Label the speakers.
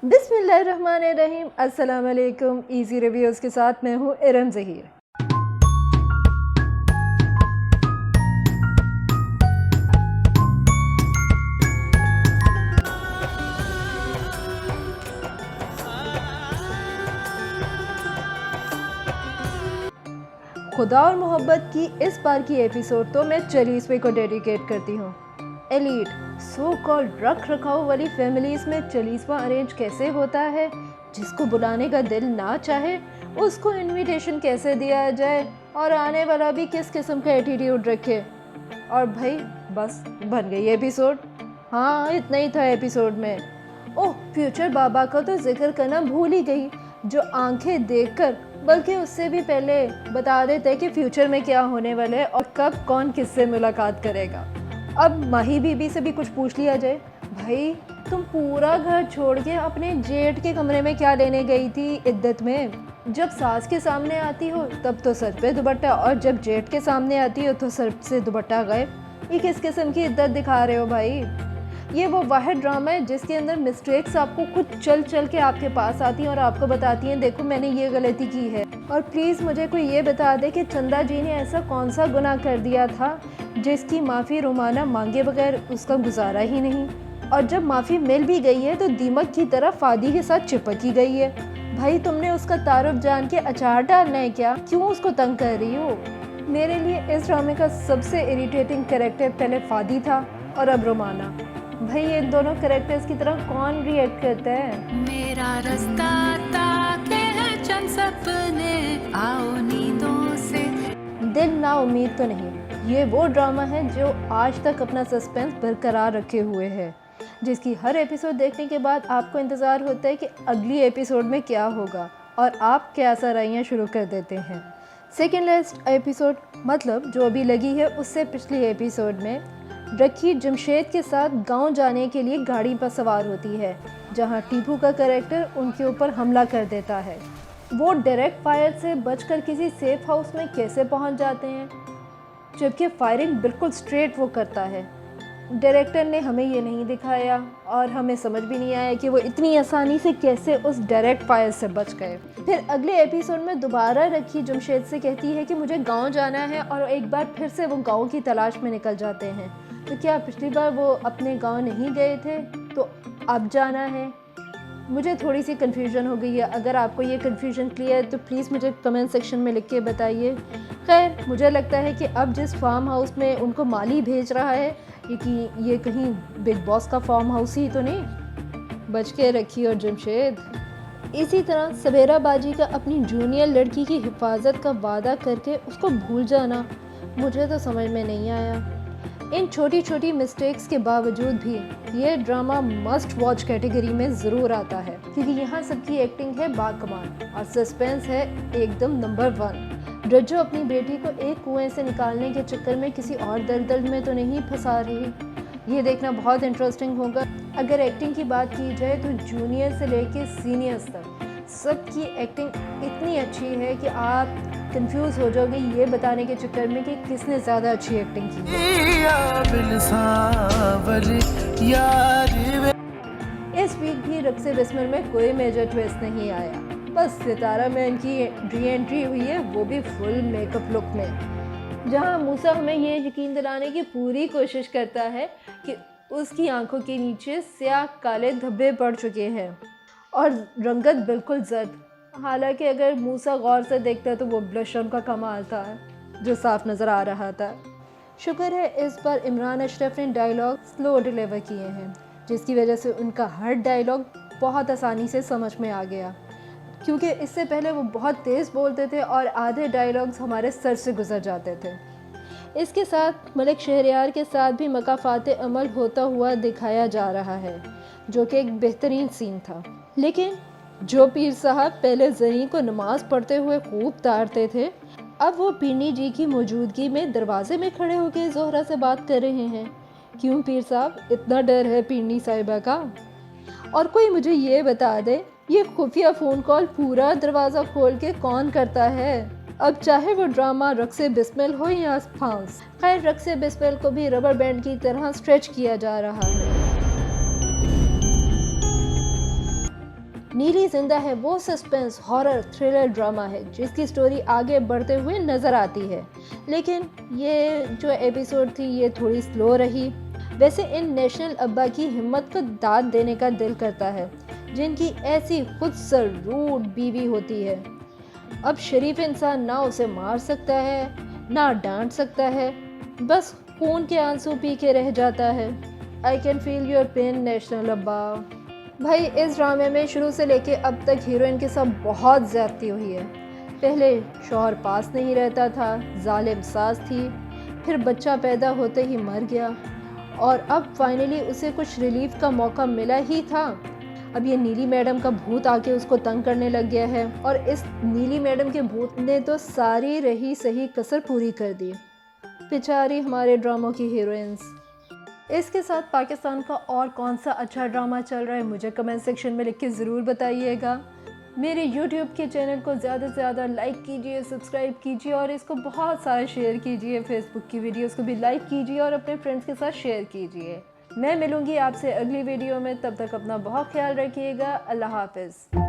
Speaker 1: बिस्मिल्लाहिर्रहमानिर्रहीम। अस्सलाम वालेकुम। इजी रिव्यूज़ के साथ मैं हूँ इरम ज़हीर। खुदा और मोहब्बत की इस बार की एपिसोड तो मैं चलीसवे को डेडिकेट करती हूँ। एलीट सो कॉल्ड रख रखाव वाली फैमिलीज़ में चलीसवा अरेंज कैसे होता है, जिसको बुलाने का दिल ना चाहे उसको इनविटेशन कैसे दिया जाए और आने वाला भी किस किस्म का एटीट्यूड रखे। और भाई बस बन गई एपिसोड। हाँ, इतना ही था एपिसोड में। ओह, फ्यूचर बाबा का तो जिक्र करना भूल ही गई, जो आंखें देखकर बल्कि उससे भी पहले बता देते कि फ्यूचर में क्या होने वाला है और कब कौन किससे मुलाकात करेगा। अब माही बीबी से भी कुछ पूछ लिया जाए, भाई तुम पूरा घर छोड़ के अपने जेठ के कमरे में क्या लेने गई थी इद्दत में? जब सास के सामने आती हो तब तो सर पे दुपट्टा, और जब जेठ के सामने आती हो तो सर से दुपट्टा गायब। ये किस किस्म की इद्दत दिखा रहे हो भाई? ये वो वाहिद ड्रामा है जिसके अंदर मिस्टेक्स आपको खुद चल चल के आपके पास आती हैं और आपको बताती हैं देखो मैंने ये गलती की है। और प्लीज़ मुझे कोई ये बता दे कि चंदा जी ने ऐसा कौन सा गुनाह कर दिया था जिसकी माफ़ी रोमाना मांगे बगैर उसका गुजारा ही नहीं। और जब माफ़ी मिल भी गई है तो दीमक की तरह फादी के साथ चिपक ही गई है। भाई तुमने उसका तारुफ जान के अचार डालना है क्या? क्यों उसको तंग कर रही हो? मेरे लिए इस ड्रामे का सबसे इरिटेटिंग कैरेक्टर पहले फादी था और अब रोमाना। भाई इन दोनों कैरेक्टर्स की तरह कौन रिएक्ट करता है?
Speaker 2: मेरा रास्ता ताके है चंद सपने, आओ नींदों से।
Speaker 1: दिल ना उम्मीद तो नहीं, ये वो ड्रामा है जो आज तक अपना सस्पेंस बरकरार रखे हुए है, जिसकी हर एपिसोड देखने के बाद आपको इंतज़ार होता है कि अगली एपिसोड में क्या होगा और आप क्या सराहियाँ शुरू कर देते हैं। सेकेंड लास्ट एपिसोड मतलब जो अभी लगी है उससे पिछली एपिसोड में रखी जमशेद के साथ गांव जाने के लिए गाड़ी पर सवार होती है, जहां टीपू का कैरेक्टर उनके ऊपर हमला कर देता है। वो डायरेक्ट फायर से बचकर किसी सेफ हाउस में कैसे पहुंच जाते हैं, जबकि फायरिंग बिल्कुल स्ट्रेट वो करता है। डायरेक्टर ने हमें ये नहीं दिखाया और हमें समझ भी नहीं आया कि वो इतनी आसानी से कैसे उस डायरेक्ट फायर से बच गए। फिर अगले एपिसोड में दोबारा रखी जमशेद से कहती है कि मुझे गांव जाना है और एक बार फिर से वो गांव की तलाश में निकल जाते हैं। तो क्या पिछली बार वो अपने गांव नहीं गए थे तो अब जाना है? मुझे थोड़ी सी कन्फ्यूजन हो गई है। अगर आपको ये कन्फ्यूजन क्लियर है तो प्लीज़ मुझे कमेंट सेक्शन में लिख के बताइए। खैर मुझे लगता है कि अब जिस फार्म हाउस में उनको माली भेज रहा है कि ये कहीं बिग बॉस का फार्म हाउस ही तो नहीं। बच के रखी और जमशेद। इसी तरह सवेरा बाजी का अपनी जूनियर लड़की की हिफाजत का वादा करके उसको भूल जाना मुझे तो समझ में नहीं आया। इन छोटी छोटी मिस्टेक्स के बावजूद भी ये ड्रामा मस्ट वॉच कैटेगरी में ज़रूर आता है, क्योंकि यहाँ सबकी एक्टिंग है बाकमाल और सस्पेंस है एकदम नंबर 1। रज्जो अपनी बेटी को एक कुएं से निकालने के चक्कर में किसी और दलदल में तो नहीं फंसा रही। ये देखना बहुत इंटरेस्टिंग होगा। अगर एक्टिंग की बात की जाए तो जूनियर से लेके सीनियर्स तक सबकी एक्टिंग इतनी अच्छी है कि आप कंफ्यूज हो जाओगे ये बताने के चक्कर में कि किसने ज़्यादा अच्छी एक्टिंग की है। इस वीक भी रक्से बिस्मिल में कोई मेजर ट्विस्ट नहीं आया, बस सितारा मैन की री एंट्री हुई है, वो भी फुल मेकअप लुक में, जहां मूसा हमें ये यकीन दिलाने की पूरी कोशिश करता है कि उसकी आंखों के नीचे स्याह काले धब्बे पड़ चुके हैं और रंगत बिल्कुल जर्द। हालांकि अगर मूसा गौर से देखता तो वो ब्लश ऑन का कमाल था जो साफ नज़र आ रहा था। शुक्र है इस बार इमरान अशरफ ने डायलॉग स्लो डिलीवर किए हैं, जिसकी वजह से उनका हर डायलॉग बहुत आसानी से समझ में आ गया, क्योंकि इससे पहले वो बहुत तेज़ बोलते थे और आधे डायलॉग्स हमारे सर से गुजर जाते थे। इसके साथ मलिक शहरयार के साथ भी मकाफात अमल होता हुआ दिखाया जा रहा है, जो कि एक बेहतरीन सीन था। लेकिन जो पीर साहब पहले ज़री को नमाज़ पढ़ते हुए खूब तारते थे, अब वो पीरनी जी की मौजूदगी में दरवाजे में खड़े होकर ज़ोहरा से बात कर रहे हैं। क्यों पीर साहब, इतना डर है पीरनी साहिबा का? और कोई मुझे ये बता दे ये खुफिया फ़ोन कॉल पूरा दरवाज़ा खोल के कौन करता है? अब चाहे वो ड्रामा रक्से बिस्मिल हो या फांस। खैर रक्से बिस्मिल को भी रबर बैंड की तरह स्ट्रेच किया जा रहा है। नीली जिंदा है वो सस्पेंस हॉरर थ्रिलर ड्रामा है जिसकी स्टोरी आगे बढ़ते हुए नज़र आती है, लेकिन ये जो एपिसोड थी ये थोड़ी स्लो रही। वैसे इन नेशनल अब्बा की हिम्मत को दाद देने का दिल करता है जिनकी ऐसी खुद सर रूड बीवी होती है। अब शरीफ इंसान ना उसे मार सकता है ना डांट सकता है, बस खून के आंसू पी के रह जाता है। I can feel your pain national अब्बा। भाई इस ड्रामे में शुरू से लेके अब तक हीरोइन के साथ बहुत ज़्यादती हुई है। पहले शौहर पास नहीं रहता था, जालिम सास थी, फिर बच्चा पैदा होते ही मर गया और अब फाइनली उसे कुछ रिलीफ का मौका मिला ही था। अब ये नीली मैडम का भूत आके उसको तंग करने लग गया है और इस नीली मैडम के भूत ने तो सारी रही सही कसर पूरी कर दी। बेचारी हमारे ड्रामों की हीरोइंस। इसके साथ पाकिस्तान का और कौन सा अच्छा ड्रामा चल रहा है मुझे कमेंट सेक्शन में लिख के ज़रूर बताइएगा। मेरे YouTube के चैनल को ज़्यादा से ज़्यादा लाइक कीजिए, सब्सक्राइब कीजिए और इसको बहुत सारा शेयर कीजिए। फेसबुक की वीडियोस को भी लाइक कीजिए और अपने फ्रेंड्स के साथ शेयर कीजिए। मैं मिलूँगी आपसे अगली वीडियो में, तब तक अपना बहुत ख्याल रखिएगा। अल्लाह हाफ़िज़।